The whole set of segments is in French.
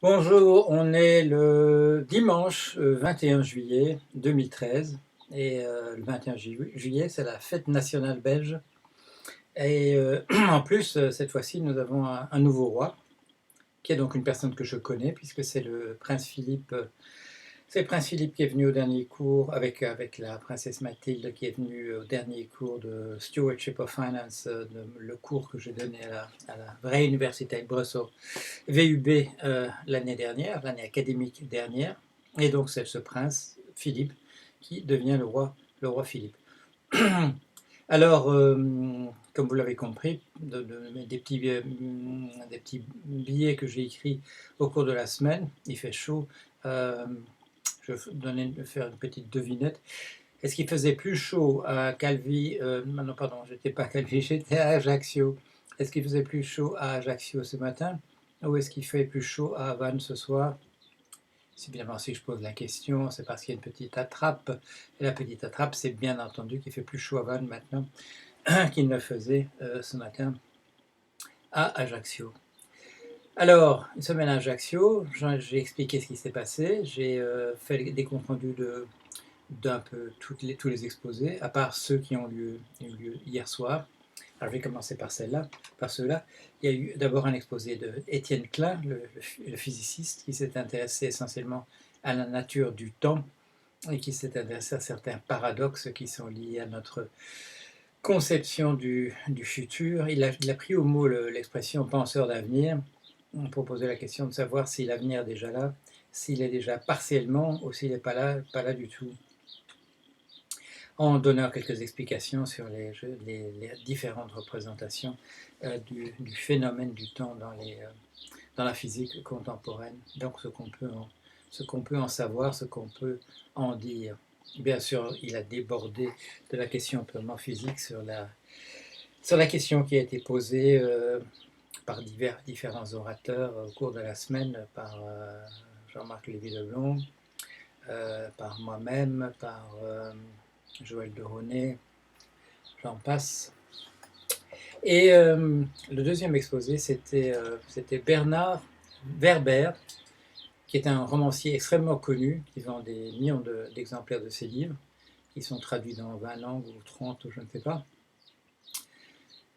Bonjour, on est le dimanche 21 juillet 2013 et le 21 juillet c'est la fête nationale belge et en plus cette fois-ci nous avons un nouveau roi qui est donc une personne que je connais puisque c'est le prince Philippe. C'est le prince Philippe qui est venu au dernier cours avec la princesse Mathilde qui est venue au dernier cours de Stewardship of Finance, le cours que j'ai donné à la vraie université de Bruxelles, VUB, l'année dernière, l'année académique dernière. Et donc c'est ce prince Philippe qui devient le roi Philippe. Alors, comme vous l'avez compris, des petits billets que j'ai écrits au cours de la semaine, il fait chaud. Je vais faire une petite devinette. Est-ce qu'il faisait plus chaud à Calvi, non pardon, j'étais pas à Calvi, j'étais à Ajaccio. Est-ce qu'il faisait plus chaud à Ajaccio ce matin ou est-ce qu'il fait plus chaud à Havane ce soir? Si bien si je pose la question, c'est parce qu'il y a une petite attrape. Et la petite attrape, c'est bien entendu qu'il fait plus chaud à Havane maintenant qu'il ne faisait ce matin à Ajaccio. Alors, une semaine à Ajaccio, j'ai expliqué ce qui s'est passé, j'ai fait des comptes rendus d'un peu tous les exposés, à part ceux qui ont eu lieu hier soir. Alors, je vais commencer par ceux-là. Il y a eu d'abord un exposé de Étienne Klein, le physiciste, qui s'est intéressé essentiellement à la nature du temps et qui s'est intéressé à certains paradoxes qui sont liés à notre conception du futur. Il a pris au mot l'expression penseur d'avenir. On proposait la question de savoir si l'avenir est déjà là, s'il est déjà partiellement ou s'il n'est pas là du tout, en donnant quelques explications sur les différentes représentations du phénomène du temps dans la physique contemporaine. Donc ce qu'on peut en savoir, ce qu'on peut en dire. Bien sûr, il a débordé de la question purement physique sur la question qui a été posée par différents orateurs au cours de la semaine, par Jean-Marc Lévy-Leblond, par moi-même, par Joël de Ronet, j'en passe. Et le deuxième exposé, c'était Bernard Werber, qui est un romancier extrêmement connu, qui vend des millions d'exemplaires de ses livres, qui sont traduits dans 20 langues ou 30 ou je ne sais pas.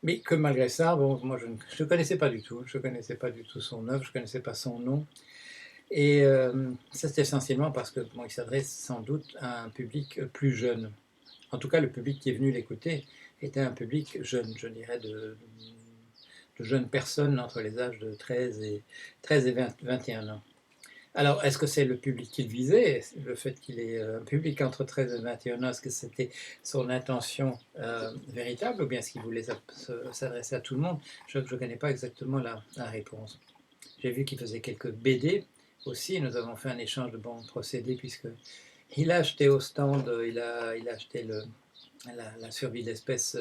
Mais que malgré ça, bon, moi je ne connaissais pas du tout, je ne connaissais pas du tout son œuvre, je ne connaissais pas son nom. Et ça c'est essentiellement parce que bon, il s'adresse sans doute à un public plus jeune. En tout cas, le public qui est venu l'écouter était un public jeune, je dirais de jeunes personnes entre les âges de 13 et 21 ans. Alors, est-ce que c'est le public qu'il visait, le fait qu'il ait un public entre 13 et 21 ans, est-ce que c'était son intention véritable ou bien est-ce qu'il voulait s'adresser à tout le monde? Je ne connais pas exactement la réponse. J'ai vu qu'il faisait quelques BD aussi, nous avons fait un échange de bons procédés puisque il a acheté au stand, il a acheté la survie d'espèces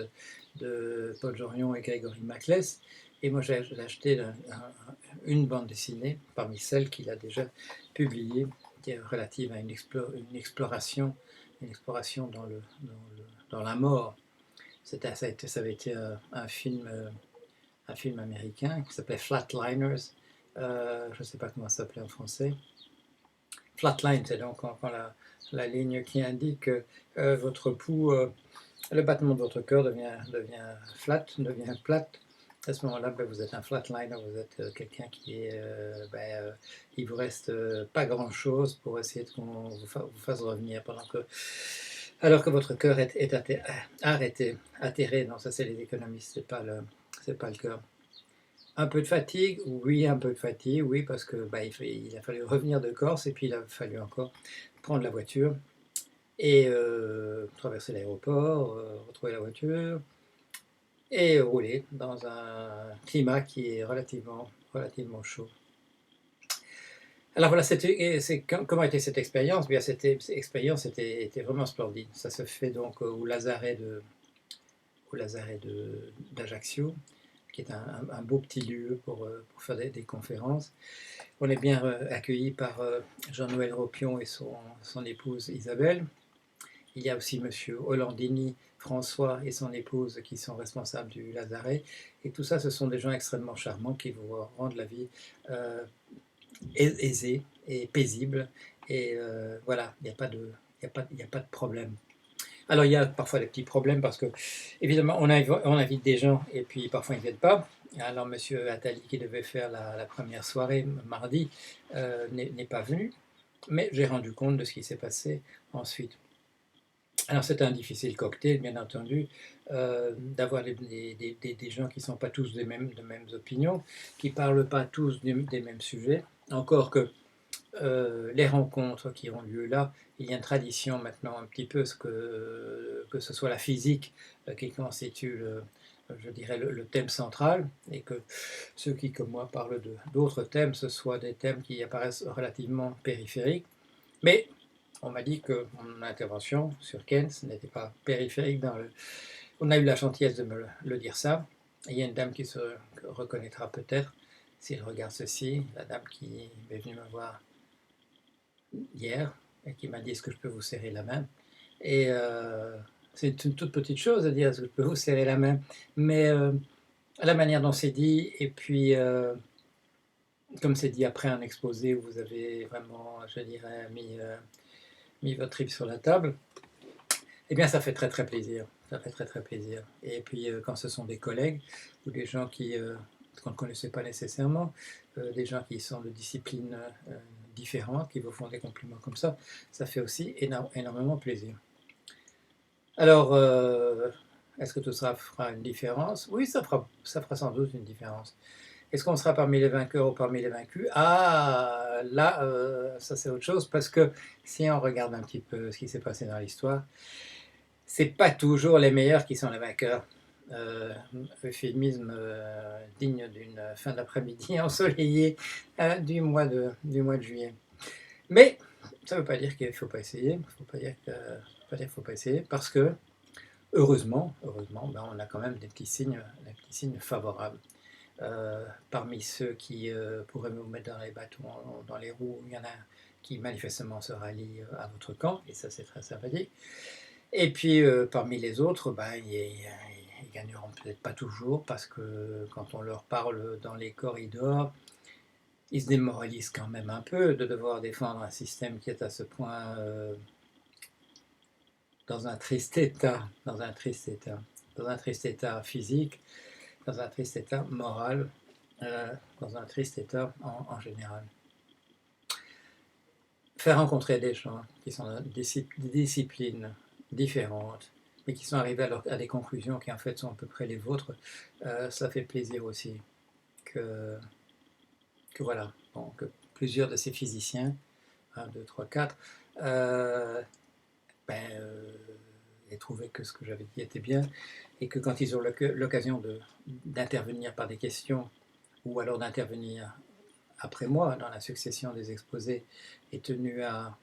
de Paul Jorion et Grégory Maclès. Et moi, j'ai acheté une bande dessinée parmi celles qu'il a déjà publiées, qui est relative à une exploration dans la mort. Ça avait été un film américain qui s'appelait Flatliners. Je ne sais pas comment ça s'appelait en français. Flatline, c'est donc quand la ligne qui indique votre pouls, le battement de votre cœur devient plate. À ce moment-là, ben, vous êtes un flatliner, vous êtes quelqu'un qui est, il vous reste pas grand-chose pour essayer qu'on vous fasse revenir alors que votre cœur est arrêté, atterré. Non, ça c'est les économistes, c'est pas le cœur. Un peu de fatigue, oui, un peu de fatigue, oui, parce que bah, il a fallu revenir de Corse et puis il a fallu encore prendre la voiture et traverser l'aéroport, retrouver la voiture et rouler dans un climat qui est relativement chaud. Alors voilà, comment était cette expérience? Bien, cette expérience était vraiment splendide. Ça se fait donc au lazaret d'Ajaccio, qui est un beau petit lieu pour faire des conférences. On est bien accueilli par Jean-Noël Ropion et son épouse Isabelle. Il y a aussi Monsieur Hollandini, François et son épouse qui sont responsables du lazaret. Et tout ça, ce sont des gens extrêmement charmants qui vous rendent la vie aisé et paisible. Et voilà, il y a pas de problème. Alors il y a parfois des petits problèmes parce que, évidemment, on invite des gens et puis parfois ils ne viennent pas. Alors Monsieur Attali, qui devait faire la première soirée mardi, n'est pas venu, mais j'ai rendu compte de ce qui s'est passé ensuite. Alors c'est un difficile cocktail, bien entendu, d'avoir des gens qui ne sont pas tous de mêmes opinions, qui ne parlent pas tous des mêmes sujets. Encore que les rencontres qui ont lieu là, il y a une tradition maintenant un petit peu que ce soit la physique qui constitue je dirais le thème central, et que ceux qui, comme moi, parlent d'autres thèmes, ce soient des thèmes qui apparaissent relativement périphériques. Mais on m'a dit que mon intervention sur Keynes n'était pas périphérique dans le... On a eu la gentillesse de me le dire ça. Et il y a une dame qui se reconnaîtra peut-être s'il regarde ceci, la dame qui est venue me voir hier et qui m'a dit est-ce que je peux vous serrer la main. Et c'est une toute petite chose à dire est-ce que je peux vous serrer la main, mais la manière dont c'est dit, et puis comme c'est dit après un exposé où vous avez vraiment, je dirais, mis votre trip sur la table, eh bien ça fait très très plaisir. Ça fait très très plaisir. Et puis quand ce sont des collègues ou des gens qu'on ne connaissait pas nécessairement, des gens qui sont de disciplines différentes, qui vous font des compliments comme ça fait aussi énormément plaisir. Alors, est-ce que tout ça fera une différence? Oui, ça fera sans doute une différence. Est-ce qu'on sera parmi les vainqueurs ou parmi les vaincus? Ah, là, ça c'est autre chose, parce que si on regarde un petit peu ce qui s'est passé dans l'histoire, c'est pas toujours les meilleurs qui sont les vainqueurs. Euphémisme digne d'une fin d'après-midi ensoleillée du mois de juillet. Mais ça ne veut pas dire qu'il ne faut pas essayer. Il ne faut pas dire qu'il ne faut pas essayer, parce que heureusement, ben, on a quand même des petits signes favorables. Parmi ceux qui pourraient nous mettre dans les bâtons, dans les roues, il y en a qui manifestement se rallient à votre camp, et ça c'est très sympathique. Et puis parmi les autres, ben, ils gagneront peut-être pas toujours, parce que quand on leur parle dans les corridors, ils se démoralisent quand même un peu de devoir défendre un système qui est à ce point dans un triste état, dans un triste état physique, dans un triste état moral, dans un triste état en général. Faire rencontrer des gens qui sont de disciplines différentes, mais qui sont arrivés à des conclusions qui en fait sont à peu près les vôtres, ça fait plaisir aussi que voilà, bon, que plusieurs de ces physiciens, 1, 2, 3, 4, aient trouvé que ce que j'avais dit était bien, et que quand ils ont l'occasion d'intervenir par des questions, ou alors d'intervenir après moi dans la succession des exposés, est tenu à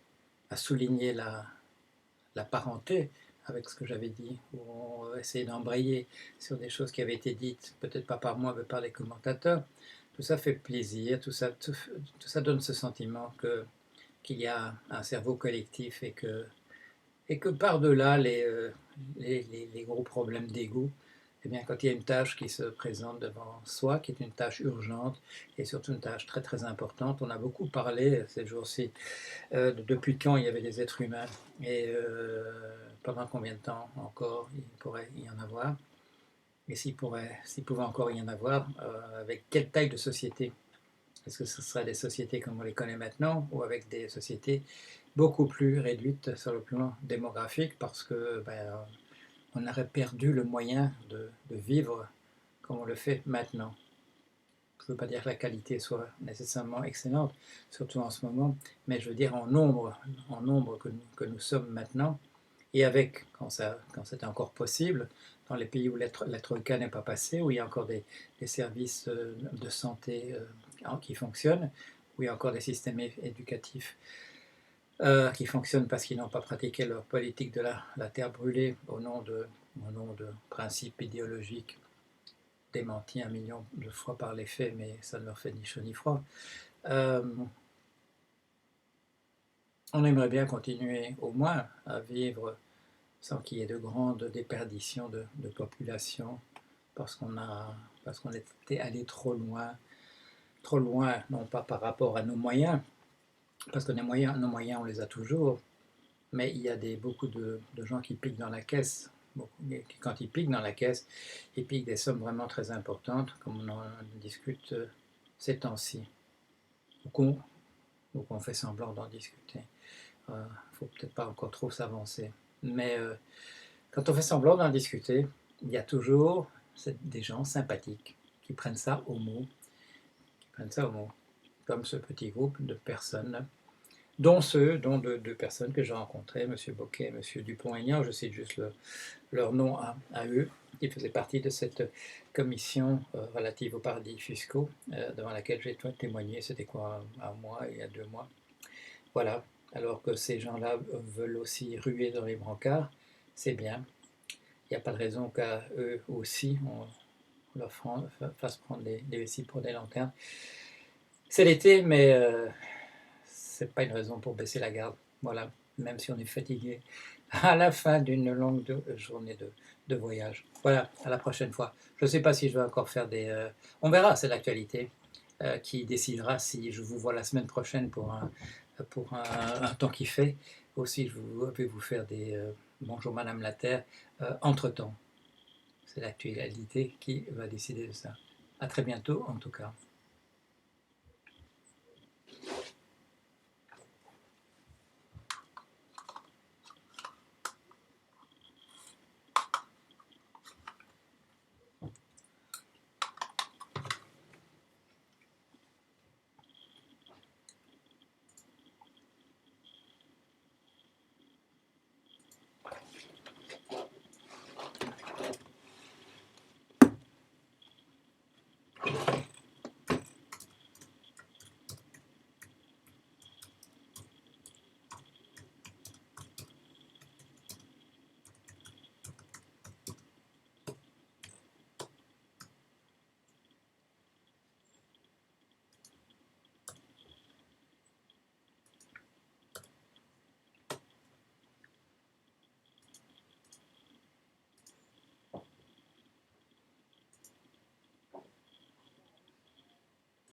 souligner la parenté avec ce que j'avais dit, ou on essayé d'embrayer sur des choses qui avaient été dites, peut-être pas par moi, mais par les commentateurs. Tout ça fait plaisir, tout ça donne ce sentiment qu'il y a un cerveau collectif, et que par-delà les gros problèmes d'ego, eh bien, quand il y a une tâche qui se présente devant soi, qui est une tâche urgente et surtout une tâche très très importante, on a beaucoup parlé ces jours-ci depuis quand il y avait des êtres humains, et pendant combien de temps encore il pourrait y en avoir, et s'il pouvait encore y en avoir, avec quelle taille de société? Est-ce que ce seraient des sociétés comme on les connaît maintenant, ou avec des sociétés beaucoup plus réduites sur le plan démographique, parce que on aurait perdu le moyen de vivre comme on le fait maintenant? Je ne veux pas dire que la qualité soit nécessairement excellente, surtout en ce moment, mais je veux dire en nombre que nous sommes maintenant, et avec, quand c'est encore possible, dans les pays où la troïka n'est pas passée, où il y a encore des services de santé qui fonctionnent, où il y a encore des systèmes éducatifs qui fonctionnent parce qu'ils n'ont pas pratiqué leur politique de la terre brûlée au nom de principes idéologiques démentis 1 million de fois par les faits, mais ça ne leur fait ni chaud ni froid. On aimerait bien continuer au moins à vivre sans qu'il y ait de grandes déperditions de population, parce qu'on était allé trop loin trop loin, non pas par rapport à nos moyens, parce que nos moyens, on les a toujours, mais il y a beaucoup de gens qui piquent dans la caisse. Quand ils piquent dans la caisse, ils piquent des sommes vraiment très importantes, comme on en discute ces temps-ci, ou qu'on fait semblant d'en discuter. Il ne faut peut-être pas encore trop s'avancer. Mais quand on fait semblant d'en discuter, il y a toujours des gens sympathiques qui prennent ça au mot, comme ce petit groupe de personnes, dont deux personnes que j'ai rencontrées, M. Boquet et M. Dupont-Aignan, je cite juste leur nom à eux, qui faisaient partie de cette commission relative aux paradis fiscaux, devant laquelle j'ai témoigné, c'était quoi, un mois, il y a 2 mois. Voilà, alors que ces gens-là veulent aussi ruer dans les brancards, c'est bien. Il n'y a pas de raison qu'à eux aussi, on leur fasse prendre des vessies pour des lanternes. C'est l'été, mais c'est pas une raison pour baisser la garde. Voilà, même si on est fatigué à la fin d'une longue journée de voyage. Voilà, à la prochaine fois. Je ne sais pas si je vais encore faire des... on verra, c'est l'actualité qui décidera si je vous vois la semaine prochaine pour un temps qui fait. Aussi, je vais vous faire des bonjour Madame la Terre entre-temps. C'est l'actualité qui va décider de ça. À très bientôt, en tout cas.